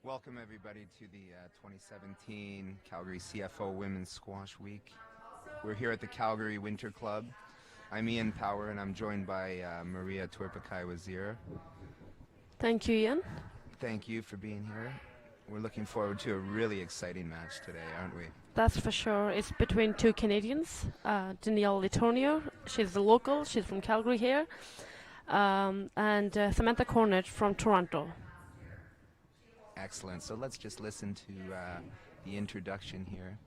Welcome everybody to the 2017 Calgary CFO Women's Squash Week. We're here at the Calgary Winter Club. I'm Ian Power and I'm joined by Maria Turpakai-Wazir. Thank you, Ian. Thank you for being here. We're looking forward to a really exciting match today, aren't we? That's for sure. It's between two Canadians, Danielle Letourneau, she's the local, she's from Calgary here, and Samantha Cornett from Toronto. Excellent. So let's just listen to the introduction here.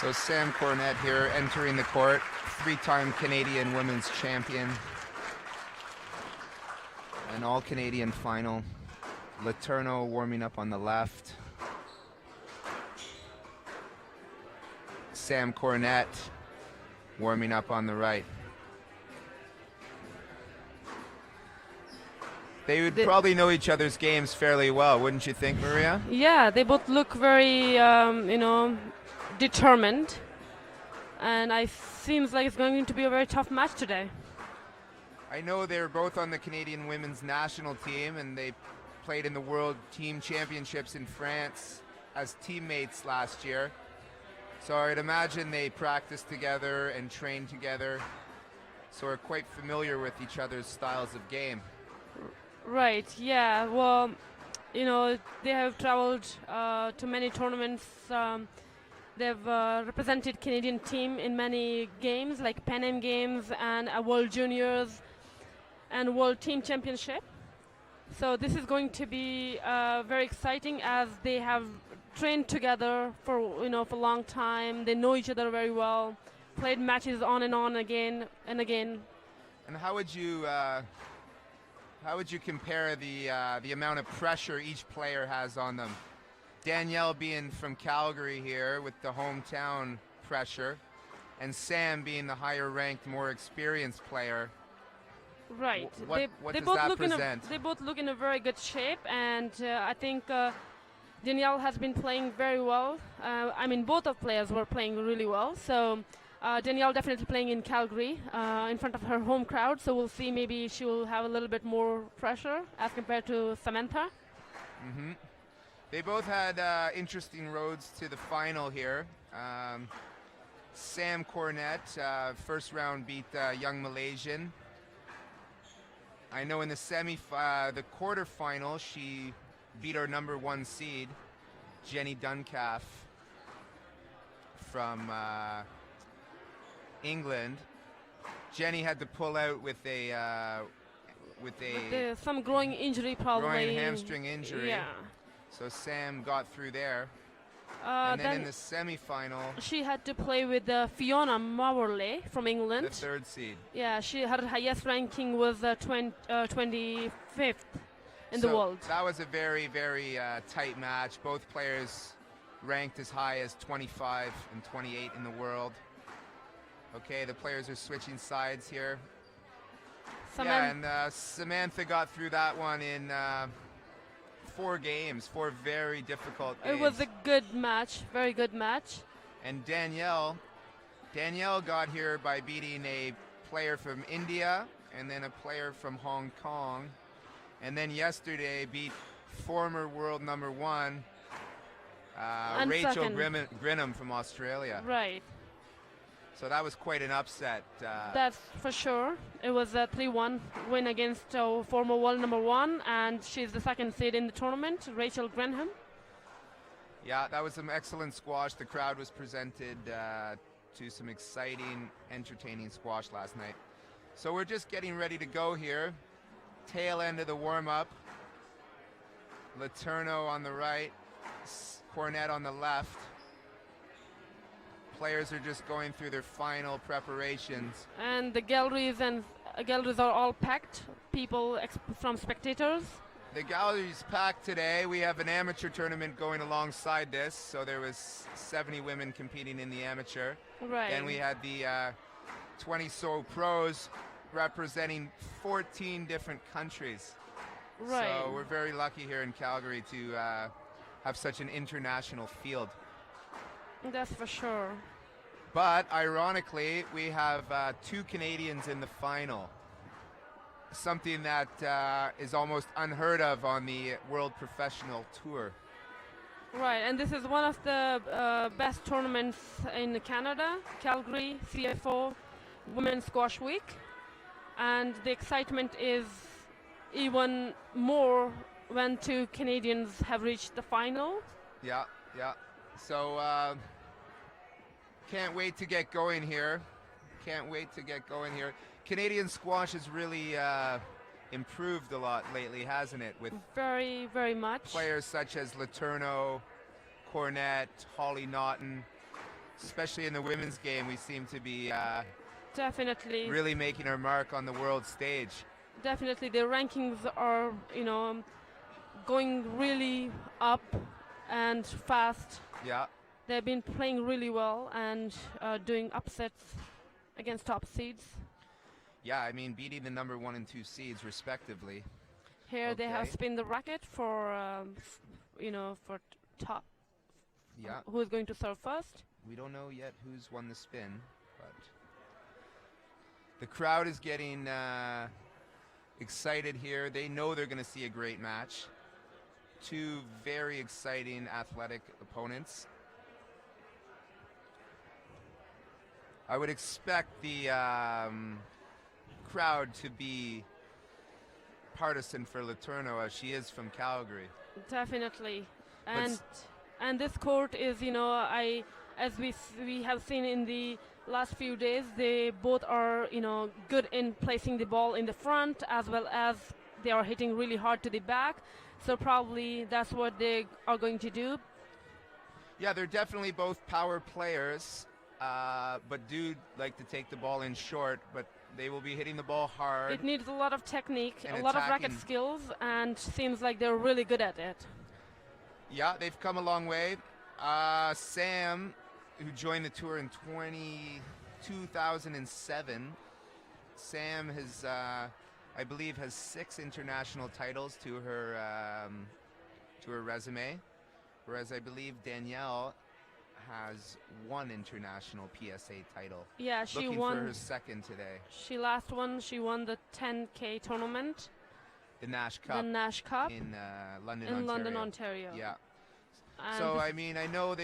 So Sam Cornett here entering the court, three-time Canadian women's champion. An all-Canadian final. Letourneau warming up on the left. Sam Cornett warming up on the right. They would probably know each other's games fairly well, wouldn't you think, Maria? Yeah, they both look very, determined, and it seems like it's going to be a very tough match today. I know they're both on the Canadian women's national team, and they played in the World Team Championships in France as teammates last year. So I'd imagine they practiced together and trained together, so are quite familiar with each other's styles of game. Right, yeah, well, they have traveled to many tournaments. They've represented Canadian team in many games, like Pan Am Games and World Juniors and World Team Championship. So this is going to be very exciting, as they have trained together for a long time. They know each other very well, played matches on and on again and again. And how would you compare the amount of pressure each player has on them? Danielle being from Calgary here with the hometown pressure, and Sam being the higher ranked, more experienced player. Right. What does that present? They both look in a very good shape, and I think Danielle has been playing very well. Both of players were playing really well. So Danielle definitely playing in Calgary in front of her home crowd. So we'll see, maybe she will have a little bit more pressure as compared to Samantha. Mm-hmm. They both had interesting roads to the final here. Sam Cornett, first round, beat young Malaysian. I know in the the quarterfinal, she beat our #1 seed, Jenny Duncalf from England. Jenny had to pull out with some growing injury, probably. Groin hamstring injury. Yeah. So Sam got through there. And then in the semifinal, she had to play with Fiona Mawerley from England. The third seed. Yeah, her highest ranking was 25th in the world. That was a very, very tight match. Both players ranked as high as 25 and 28 in the world. Okay, the players are switching sides here. Samantha got through that one in 4 games, 4 very difficult games. It was a good match, very good match. And Danielle got here by beating a player from India and then a player from Hong Kong, and then yesterday beat former world #1 Rachel Grinham from Australia. Right. So that was quite an upset. That's for sure. It was a 3-1 win against former world #1, and she's the second seed in the tournament, Rachel Grinham. Yeah, that was some excellent squash. The crowd was presented to some exciting, entertaining squash last night. So we're just getting ready to go here. Tail end of the warm-up. Letourneau on the right, Cornet on the left. Players are just going through their final preparations. And the galleries are all packed. People from spectators. The gallery's packed today. We have an amateur tournament going alongside this, so there was 70 women competing in the amateur. Right. And we had the 20 so pros representing 14 different countries. Right. So we're very lucky here in Calgary to have such an international field. That's for sure. But ironically, we have 2 Canadians in the final. Something that is almost unheard of on the World Professional Tour. Right, and this is one of the best tournaments in Canada, Calgary CFO Women's Squash Week. And the excitement is even more when 2 Canadians have reached the final. Yeah. So can't wait to get going here. Canadian squash has really improved a lot lately, hasn't it? With very, very much. Players such as Letourneau, Cornet, Holly Naughton. Especially in the women's game, we seem to be definitely really making our mark on the world stage. Definitely, the rankings are, going really up and fast. Yeah. They've been playing really well and doing upsets against top seeds. Yeah, I mean, beating the number 1 and 2 seeds respectively. Here they have spin the racket for, for top. Yeah. Who's going to serve first? We don't know yet who's won the spin, but the crowd is getting excited here. They know they're going to see a great match. 2 very exciting athletic opponents. I would expect the crowd to be partisan for Letourneau as she is from Calgary. Definitely. And this court is, as we have seen in the last few days, they both are, good in placing the ball in the front as well as they are hitting really hard to the back. So probably that's what they are going to do. Yeah, they're definitely both power players, but do like to take the ball in short, but they will be hitting the ball hard. It needs a lot of technique, and a lot of racket skills, and seems like they're really good at it. Yeah, they've come a long way. Sam, who joined the tour in 2007, Sam has, I believe, has 6 international titles to her resume, whereas I believe Danielle has 1 international PSA title. Yeah, she looking won for her second today. She won the 10K tournament. The Nash Cup. The Nash Cup in London, in Ontario. London, Ontario. Yeah. And so I mean, I know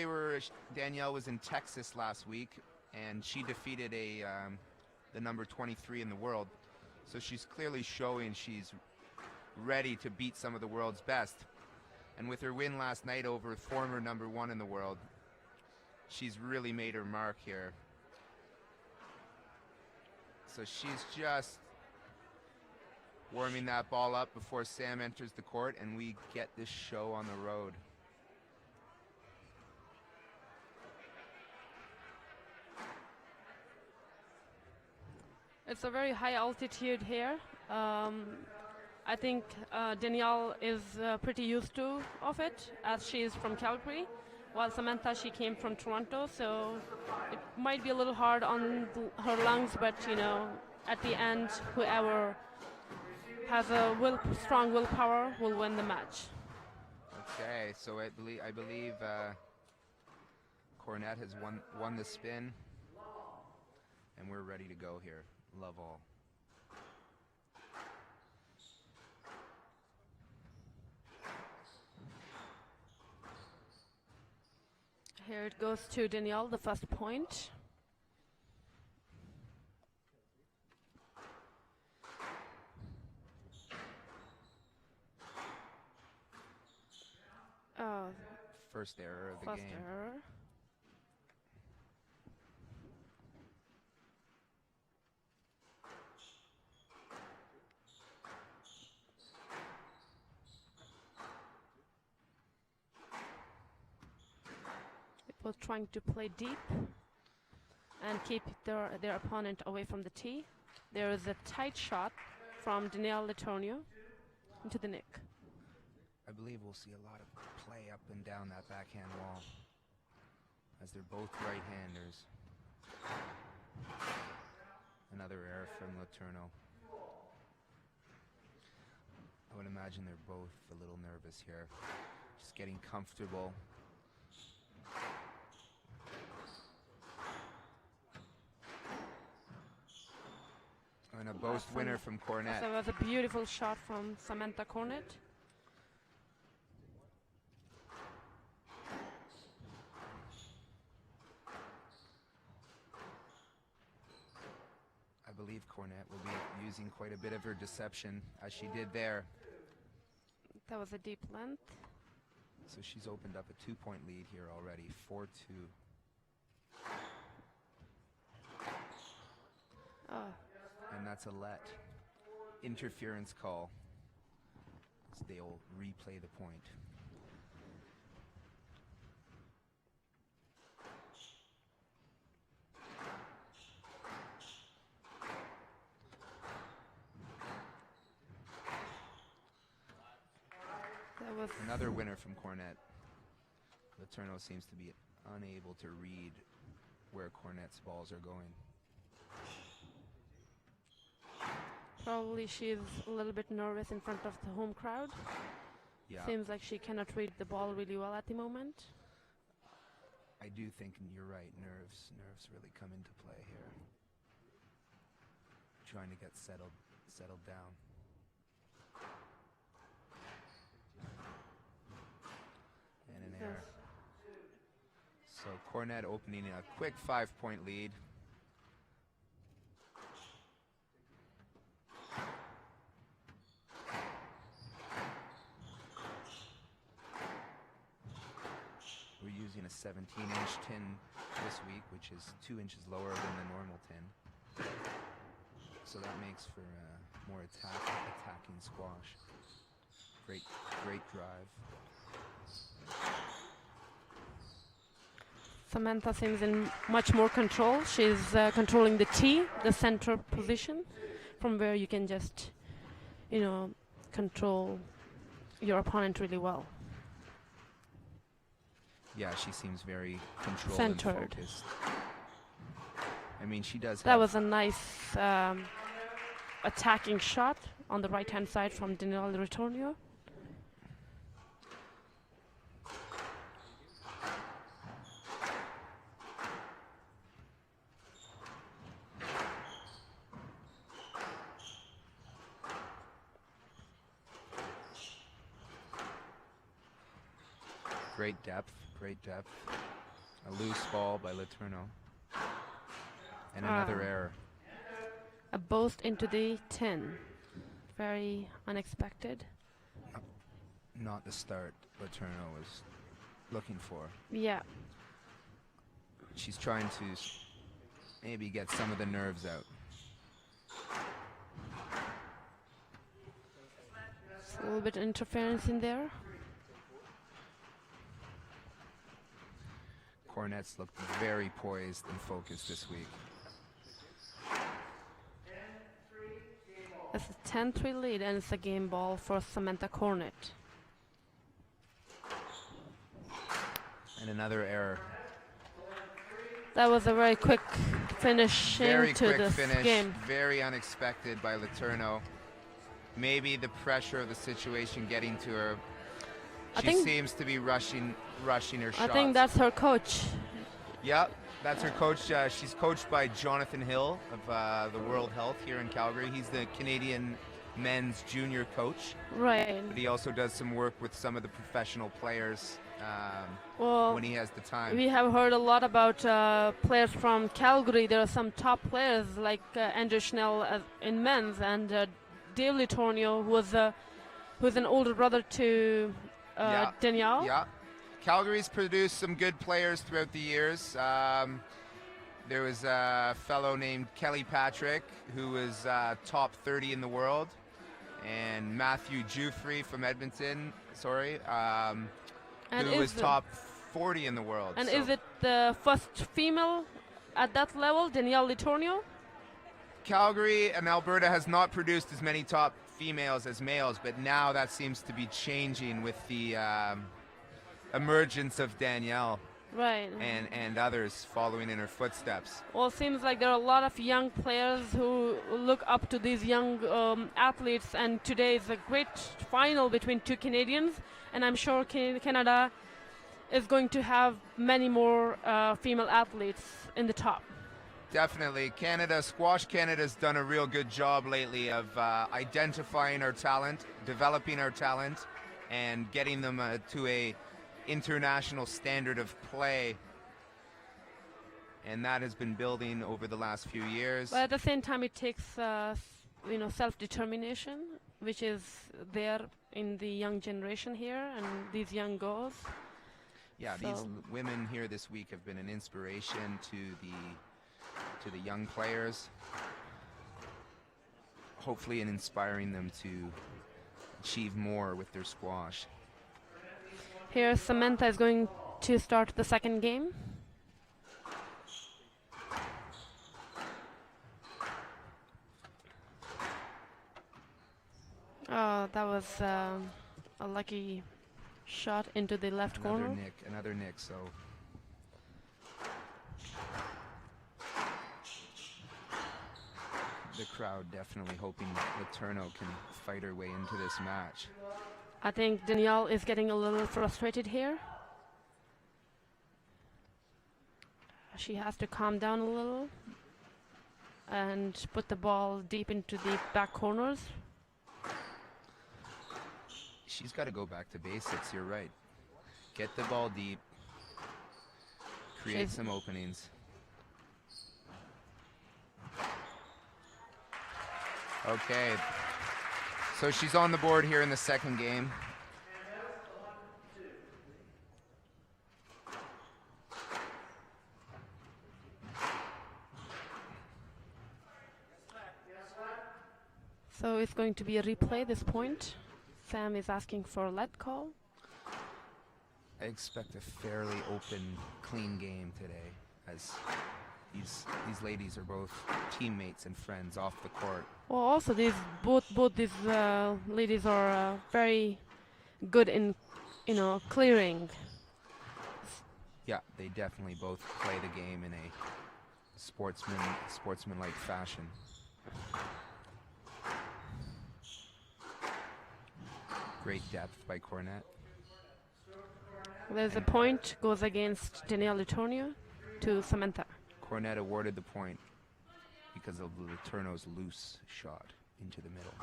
Danielle was in Texas last week, and she defeated the number 23 in the world. So she's clearly showing she's ready to beat some of the world's best. And with her win last night over former number 1 in the world, she's really made her mark here. So she's just warming that ball up before Sam enters the court, and we get this show on the road. It's a very high altitude here. I think Danielle is pretty used to of it, as she is from Calgary, while Samantha, she came from Toronto, so it might be a little hard on her lungs, but at the end, whoever has a strong willpower will win the match. Okay, so I believe Cornet has won the spin, and we're ready to go here. Love all. Here it goes to Danielle, the first point. First error of the game. First error. both trying to play deep and keep their opponent away from the tee. There is a tight shot from Danielle Letornio into the nick. I believe we'll see a lot of play up and down that backhand wall, as they're both right-handers. Another error from Letourneau. I would imagine they're both a little nervous here, just getting comfortable. And a Boast winner from Cornet. That was a beautiful shot from Samantha Cornet. I believe Cornet will be using quite a bit of her deception, as she did there. That was a deep length. So she's opened up a 2-point lead here already, 4-2. Oh. And that's a let. Interference call. So they'll replay the point. That was Another winner from Cornet. Letourneau seems to be unable to read where Cornet's balls are going. probably she's a little bit nervous in front of the home crowd. Yeah. Seems like she cannot read the ball really well at the moment. I do think you're right. Nerves really come into play here. Trying to get settled down. And an error. So Cornet opening a quick 5-point lead. We're using a 17-inch tin this week, which is 2 inches lower than the normal tin. So that makes for more attacking squash. Great drive. Samantha seems in much more control. She's controlling the tee, the center position, from where you can just, control your opponent really well. Yeah, she seems very controlled Centered. and focused. I mean, she does. That was a nice attacking shot on the right-hand side from Danielle Ritornio. Great depth. A loose ball by Letourneau. And another error. A boast into the 10. Very unexpected. Not the start Letourneau was looking for. Yeah. She's trying to maybe get some of the nerves out. Just a little bit of interference in there. Cornet's looked very poised and focused this week. It's a 10-3 lead, and it's a game ball for Samantha Cornet. And another error. That was a very quick finish into this game. Very unexpected by Letourneau. Maybe the pressure of the situation getting to her. She seems to be rushing her shots. I think that's her coach. Yep, that's her coach. She's coached by Jonathan Hill of the World Health here in Calgary. He's the Canadian men's junior coach. Right. But he also does some work with some of the professional players when he has the time. We have heard a lot about players from Calgary. There are some top players like Andrew Schnell in men's, and Dave Litornio, who's an older brother to Danielle. Yeah. Calgary's produced some good players throughout the years. There was a fellow named Kelly Patrick, who was top 30 in the world, and Matthew Jufrey from Edmonton, who was top 40 in the world. And so is it the first female at that level, Danielle Litornio? Calgary and Alberta has not produced as many top females as males, but now that seems to be changing with the emergence of Danielle Right. and others following in her footsteps. Well, it seems like there are a lot of young players who look up to these young athletes, and today is a great final between two Canadians, and I'm sure Canada is going to have many more female athletes in the top. Definitely. Squash Canada's done a real good job lately of identifying our talent, developing our talent, and getting them to a international standard of play. And that has been building over the last few years. But at the same time, it takes self-determination, which is there in the young generation here and these young girls. Yeah, these women here this week have been an inspiration to the young players, hopefully in inspiring them to achieve more with their squash. Here Samantha is going to start the second game. Oh, that was a lucky shot into the left corner. Another nick, so the crowd definitely hoping that Letourneau can fight her way into this match. I think Danielle is getting a little frustrated here. She has to calm down a little and put the ball deep into the back corners. She's got to go back to basics, you're right. Get the ball deep, create some openings. Okay, so she's on the board here in the second game. So it's going to be a replay this point. Sam is asking for a let call. I expect a fairly open, clean game today, as these ladies are both teammates and friends off the court. Well, also both these ladies are very good in, clearing. Yeah, they definitely both play the game in a sportsmanlike fashion. Great depth by Cornet. There's a point, goes against Danielle Litornio to Samantha. Cornet awarded the point because of Letourneau's loose shot into the middle.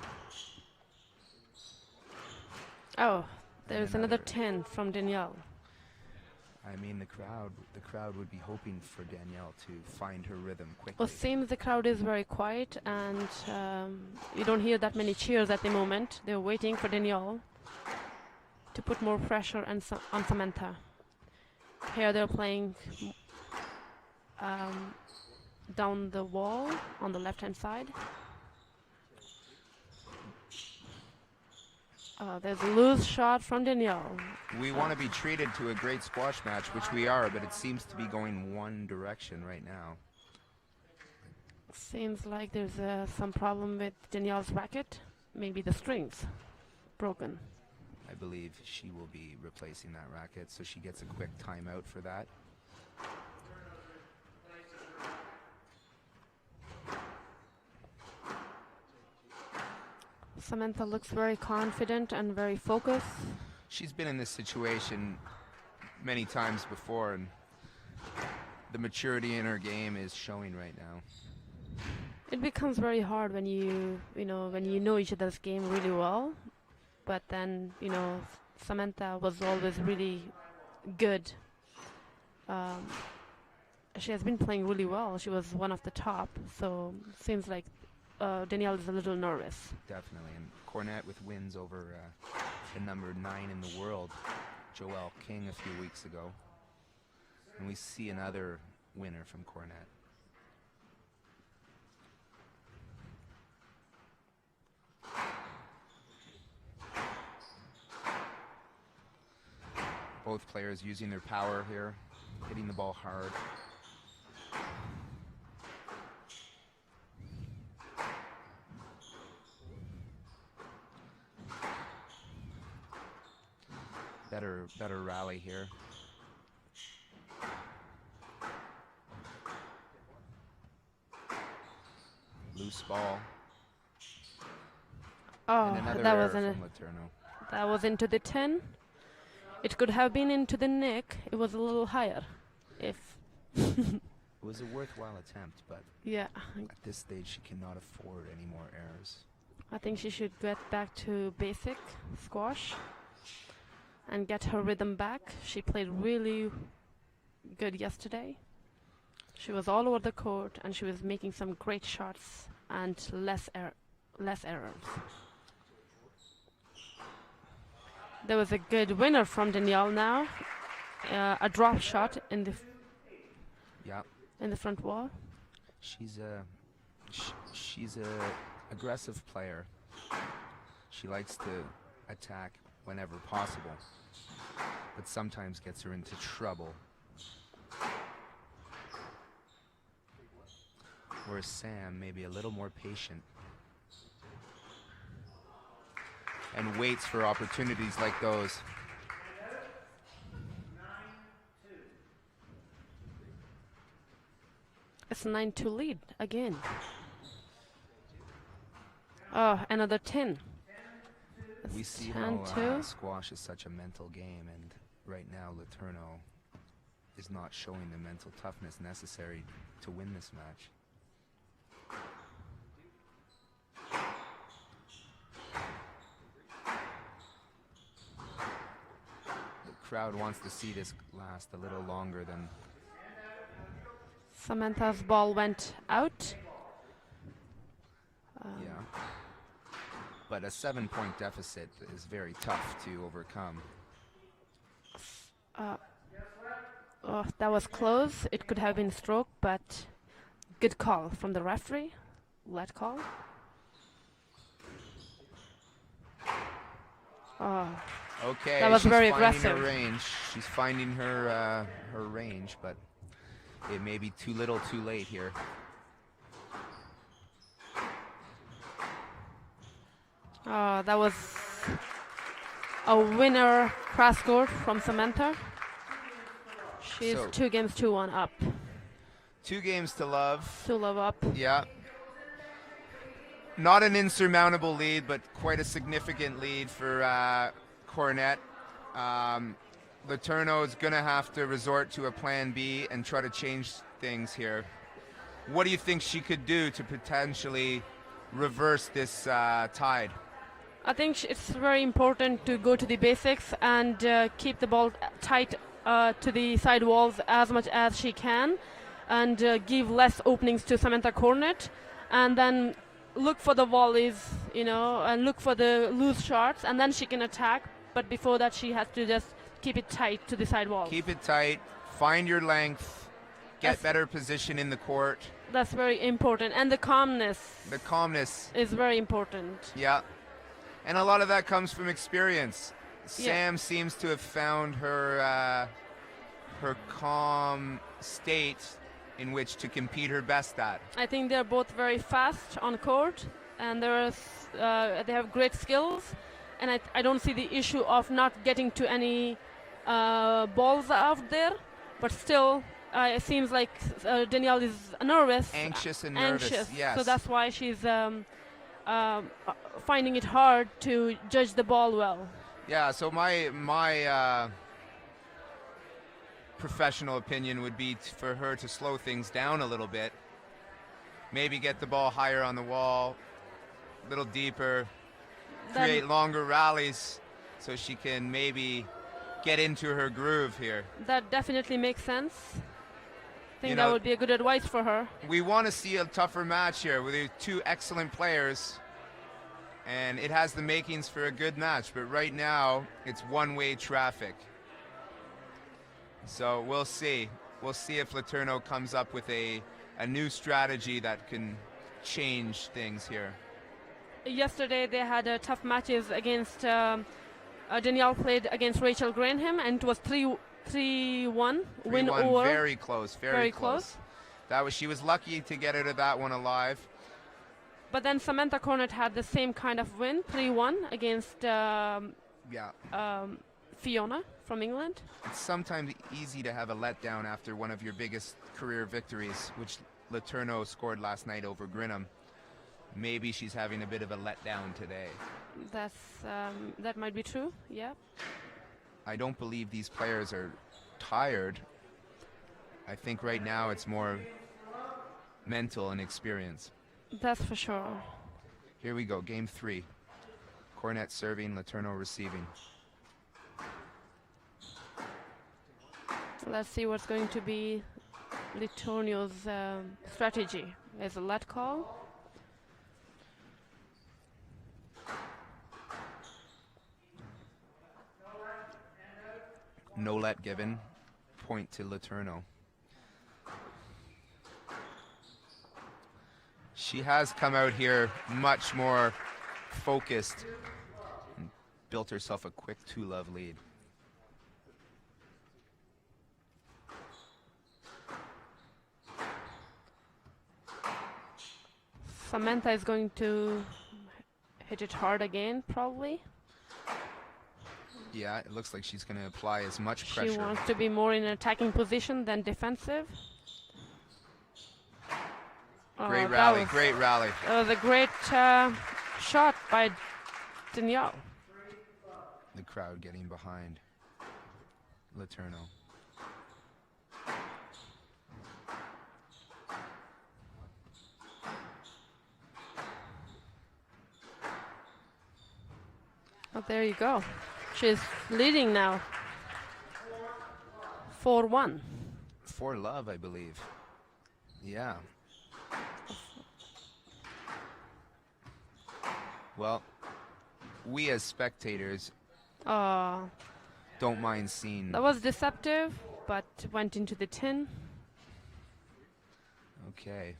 Oh, there's another 10 from Danielle. I mean, the crowd would be hoping for Danielle to find her rhythm quickly. Well, it seems the crowd is very quiet, and you don't hear that many cheers at the moment. They're waiting for Danielle to put more pressure on Samantha. Here they're playing down the wall on the left-hand side. There's a loose shot from Danielle. We want to be treated to a great squash match, which we are, but it seems to be going one direction right now. Seems like there's some problem with Danielle's racket. Maybe the strings broken. I believe she will be replacing that racket, so she gets a quick timeout for that. Samantha looks very confident and very focused. She's been in this situation many times before, and the maturity in her game is showing right now. It becomes very hard when you know each other's game really well, but then Samantha was always really good. She has been playing really well. She was one of the top, so seems like Danielle is a little nervous. Definitely, and Cornet with wins over the number 9 in the world, Joelle King, a few weeks ago. And we see another winner from Cornet. Both players using their power here, hitting the ball hard. Better rally here. Loose ball. Oh, And another that error was from Letourneau. that was into the 10. It could have been into the neck. It was a little higher. If It was a worthwhile attempt, but yeah, at this stage she cannot afford any more errors. I think she should get back to basic squash and get her rhythm back. She played really good yesterday. She was all over the court and she was making some great shots and less errors. There was a good winner from Danielle now. A drop shot in the Yeah, in the front wall. she's a aggressive player. She likes to attack whenever possible, but sometimes gets her into trouble. Whereas Sam may be a little more patient and waits for opportunities like those. It's 9-2 lead again. Oh, another 10. We It's see how 10-2. squash is such a mental game, and right now Letourneau is not showing the mental toughness necessary to win this match. The crowd wants to see this last a little longer than Samantha's ball went out. yeah. But a 7-point deficit is very tough to overcome. Oh, that was close. It could have been stroke, but good call from the referee. Let call. Oh, Okay, That was she's very finding aggressive. her range. She's finding her her range, but it may be too little, too late here. that was a winner cross court from Samantha. She's So- 2 games to 1 up. 2 games to love. 2 love up. Yeah. Not an insurmountable lead, but quite a significant lead for Cornet. Letourneau is going to have to resort to a plan B and try to change things here. What do you think she could do to potentially reverse this tide? I think it's very important to go to the basics and keep the ball tight to the side walls as much as she can, and give less openings to Samantha Cornet, and then look for the volleys, and look for the loose shots, and then she can attack. But before that, she has to just keep it tight to the side walls. Keep it tight, find your length, get That's- better position in the court. That's very important, and the calmness The calmness, is very important. yeah. And a lot of that comes from experience. Yeah. Sam seems to have found her her calm state in which to compete her best at. I think they're both very fast on court, and they have great skills, and I don't see the issue of not getting to any balls out there, but still it seems like Danielle is nervous. Anxious and nervous, yes. So that's why she's finding it hard to judge the ball well. Yeah, so my professional opinion would be for her to slow things down a little bit. Maybe get the ball higher on the wall, a little deeper, Then- create longer rallies so she can maybe get into her groove here. That definitely makes sense. I think You that know- would be a good advice for her. We want to see a tougher match here with these 2 excellent players, and it has the makings for a good match, but right now it's one-way traffic. So we'll see. We'll see if Letourneau comes up with a new strategy that can change things here. Yesterday they had tough matches against Danielle played against Rachel Granham, and it was 3-1 win 3-1, over. very close, very close. She was lucky to get out of that one alive. But then Samantha Cornett had the same kind of win, 3-1 against Fiona from England. It's sometimes easy to have a letdown after one of your biggest career victories, which Letourneau scored last night over Grinham. Maybe she's having a bit of a letdown today. That might be true, yeah. I don't believe these players are tired. I think right now it's more mental and experience. That's for sure. Here we go, game 3. Cornett serving, Letourneau receiving. Let's see what's going to be Letourneau's strategy. There's a let call. No let given. Point to Letourneau. She has come out here much more focused and built herself a quick 2-love lead. Samantha is going to hit it hard again, probably. Yeah, it looks like she's going to apply as much pressure. She wants to be more in an attacking position than defensive. Great rally, great rally. That was a great shot by Danielle. The crowd getting behind Letourneau. Oh, there you go. She's leading now. 4-1. 4-love, I believe. Yeah. Well, we as spectators don't mind seeing. That was deceptive, but went into the tin. Okay.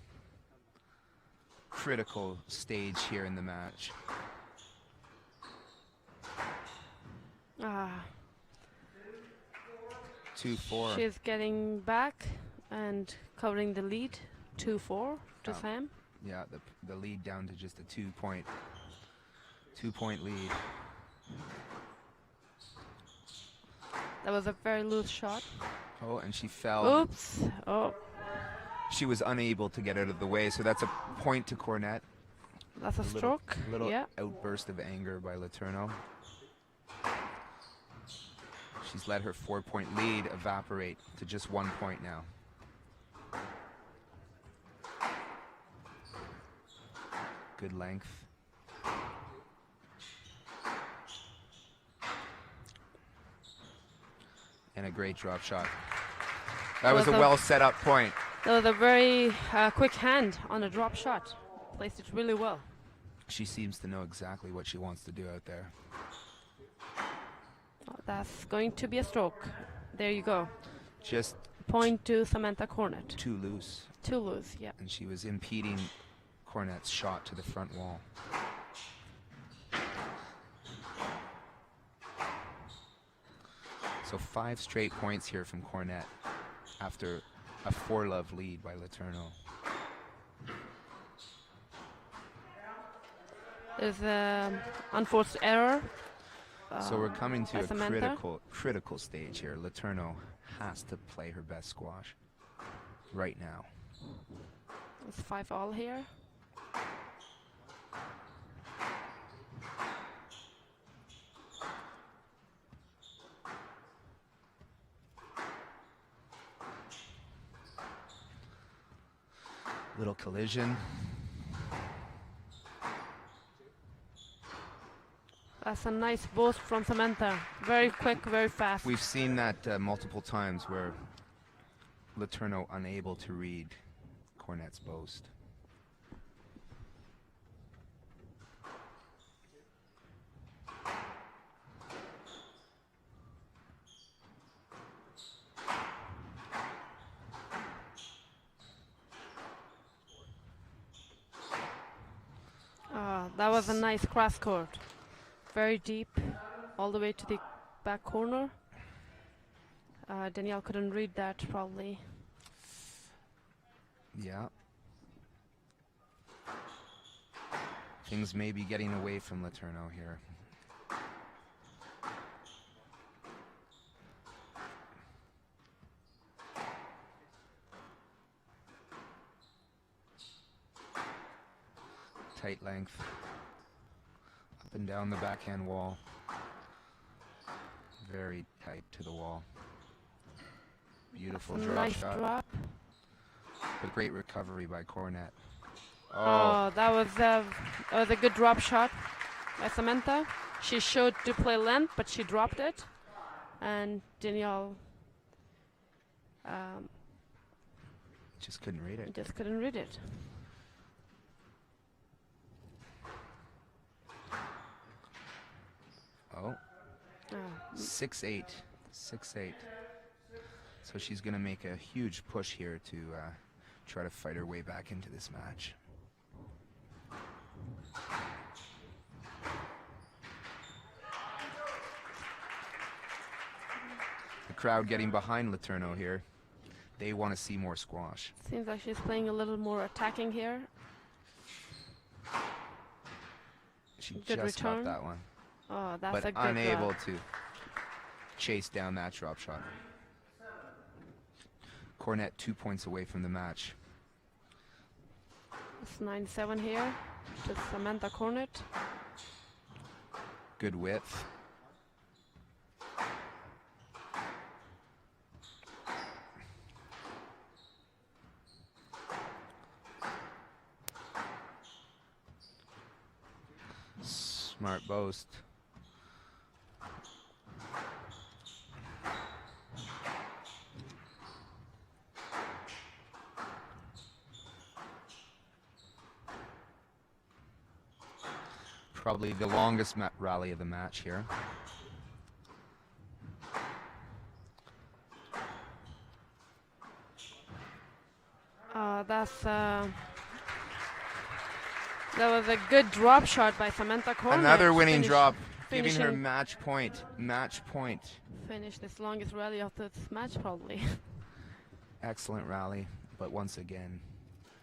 Critical stage here in the match. 2-4. She's getting back and covering the lead. 2-4 to Sam. Yeah, the lead down to just a 2-point lead. That was a very loose shot. Oh, and she fell. Oops. Oh. She was unable to get out of the way, so that's a point to Cornett. That's a stroke. Little yeah. outburst of anger by Letourneau. She's let her 4-point lead evaporate to just 1 point now. Good length. And a great drop shot. That was a well set up point. That was a very quick hand on a drop shot. Placed it really well. She seems to know exactly what she wants to do out there. Oh, that's going to be a stroke. There you go. Just point to Samantha Cornett. Too loose. Too loose, yeah. And she was impeding Cornett's shot to the front wall. So 5 straight points here from Cornett after a 4-love lead by Letourneau. There's an unforced error. So we're coming to a critical stage here. Letourneau has to play her best squash right now. It's 5-all here. Little collision. That's a nice boast from Samantha. Very quick, very fast. We've seen that multiple times where Letourneau unable to read Cornett's boast. That was a nice cross court. Very deep, all the way to the back corner. Danielle couldn't read that probably. Yeah. Things may be getting away from Letourneau here. Tight length. Up and down the backhand wall. Very tight to the wall. Beautiful drop Nice shot. drop. A great recovery by Cornet. Oh, that was a good drop shot by Samantha. She showed to play length, but she dropped it. And Danielle Just couldn't read it. just couldn't read it. Oh, 6-8. 6-8. So she's going to make a huge push here to try to fight her way back into this match. The crowd getting behind Letourneau here. They want to see more squash. Seems like she's playing a little more attacking here. She Good just return. got that one, Oh, that's a but good unable to chase down that drop shot. Cornet 2 points away from the match. It's 9-7 here to Samantha Cornet. Good width. Smart boast. Probably the longest rally of the match here. That was a good drop shot by Samantha Cornet. Another winning drop, giving her finishing- match point. Match point. Finish this longest rally of this match probably. Excellent rally, but once again,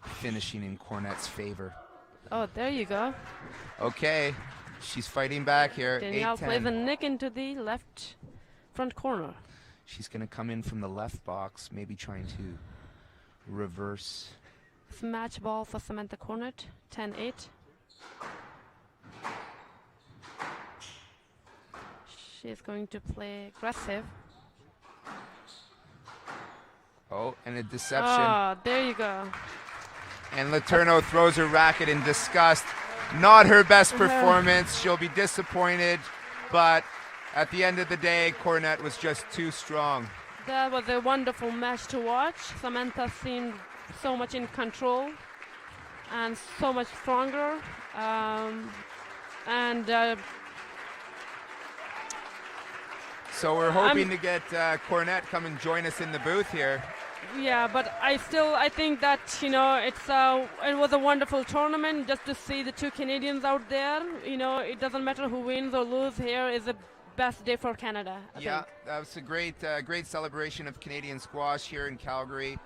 finishing in Cornet's favor. Oh, there you go. Okay, she's fighting back here. Danielle plays a 8-10. nick into the left front corner. She's going to come in from the left box, maybe trying to reverse. It's match ball for Samantha Cornet, 10-8. She's going to play aggressive. Oh, and a deception. Oh, there you go. And Letourneau throws her racket in disgust. Not her best performance. She'll be disappointed, but at the end of the day, Cornet was just too strong. That was a wonderful match to watch. Samantha seemed so much in control and so much stronger. So we're hoping to get Cornet come and join us in the booth here. Yeah, but I think that it was a wonderful tournament just to see the two Canadians out there. It doesn't matter who wins or loses. Here is the best day for Canada. I Yeah, think. that was a great celebration of Canadian squash here in Calgary.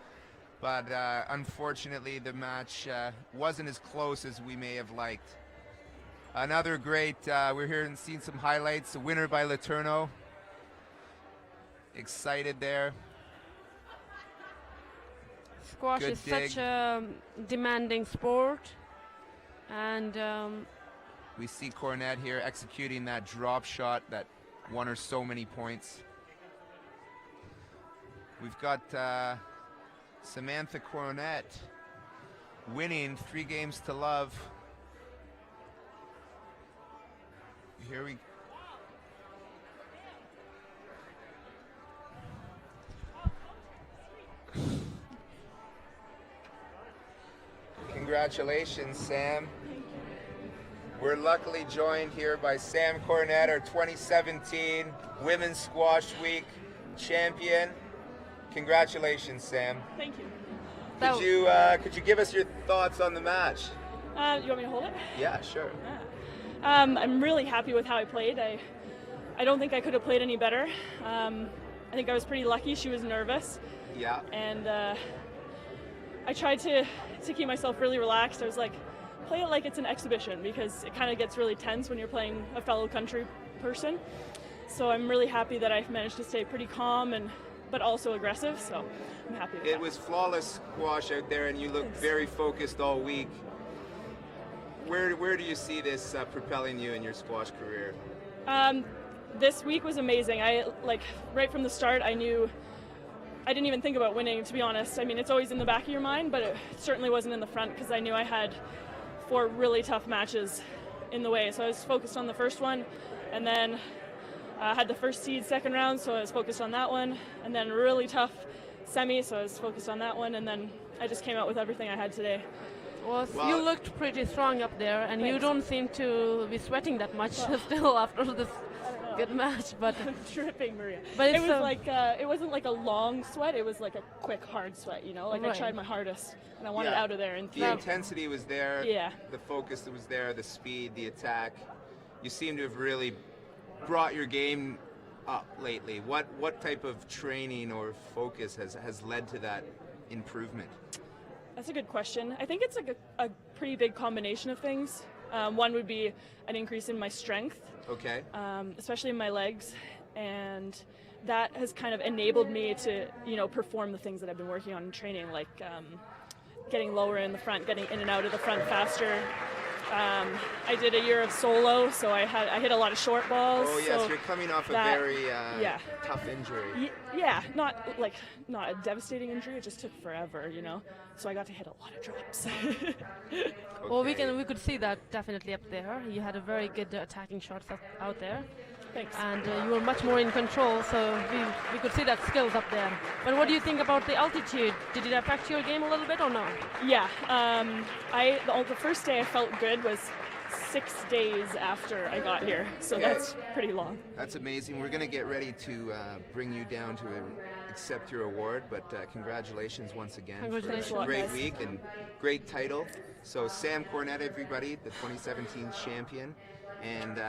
But unfortunately, the match wasn't as close as we may have liked. Another great, we're here and seeing some highlights. The winner by Letourneau. Excited there. Squash Good is dig. such a demanding sport, and We see Cornet here executing that drop shot that won her so many points. We've got Samantha Cornet winning 3-0. Here we Congratulations, Sam. We're luckily joined here by Sam Cornet, our 2017 Women's Squash Week champion. Congratulations, Sam. Thank you. Could you give us your thoughts on the match? You want me to hold it? Yeah, sure. I'm really happy with how I played. I don't think I could have played any better. I think I was pretty lucky. She was nervous. Yeah. And I tried to keep myself really relaxed. I was like, play it like it's an exhibition, because it kind of gets really tense when you're playing a fellow country person. So I'm really happy that I've managed to stay pretty calm but also aggressive. So I'm happy with that. It was flawless squash out there, and you looked very focused all week. Where do you see this propelling you in your squash career? This week was amazing. Right from the start, I knew I didn't even think about winning, to be honest. I mean, it's always in the back of your mind, but it certainly wasn't in the front, because I knew I had 4 really tough matches in the way. So I was focused on the first one, and then I had the first seed second round, so I was focused on that one, and then a really tough semi, so I was focused on that one, and then I just came out with everything I had today. Well, you looked pretty strong up there, and Thanks. you don't seem to be sweating that much still after this good match. But I'm dripping, Maria. But it was it wasn't like a long sweat. It was like a quick, hard sweat. You know, like Right. I tried my hardest, and I wanted out of there. And The intensity was there. Yeah. The focus was there. The speed, the attack. You seem to have really brought your game up lately. What type of training or focus has led to that improvement? That's a good question. I think it's like a pretty big combination of things. One would be an increase in my strength, Okay. especially in my legs, and that has kind of enabled me to, perform the things that I've been working on in training, like getting lower in the front, getting in and out of the front faster. I did a year of solo, so I hit a lot of short balls. Oh yes, so you're coming off a that- very yeah. tough injury. Yeah, not a devastating injury. It just took forever, So I got to hit a lot of drops. well, we Okay. could see that definitely up there. You had a very good attacking shots out there, Thanks. and you were much more in control. So we could see that skills up there. But what do you think about the altitude? Did it affect your game a little bit or no? Yeah, the first day I felt good was 6 days after I got here, so Okay. that's pretty long. That's amazing. We're going to get ready to bring you down to accept your award, but congratulations once again Congratulations. for a great Guys. week and great title. So Sam Cornette, everybody, the 2017 champion, and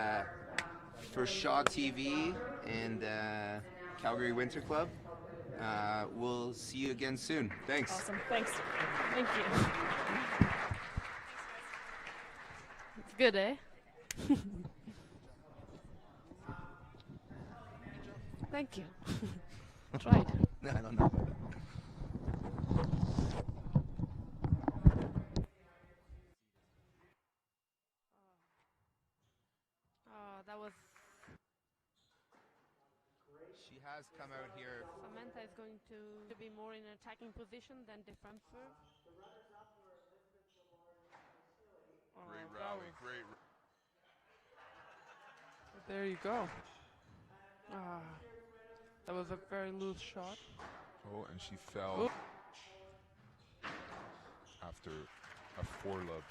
for Shaw TV and Calgary Winter Club, we'll see you again soon. Thanks. Awesome, thanks. Thank you. It's good, eh? Thank you. Tried. I don't know. That was. She has come out here. Samantha is going to be more in an attacking position than defensive. Great rally, great. There you go. That was a very loose shot. Oh, and she fell after a 4-love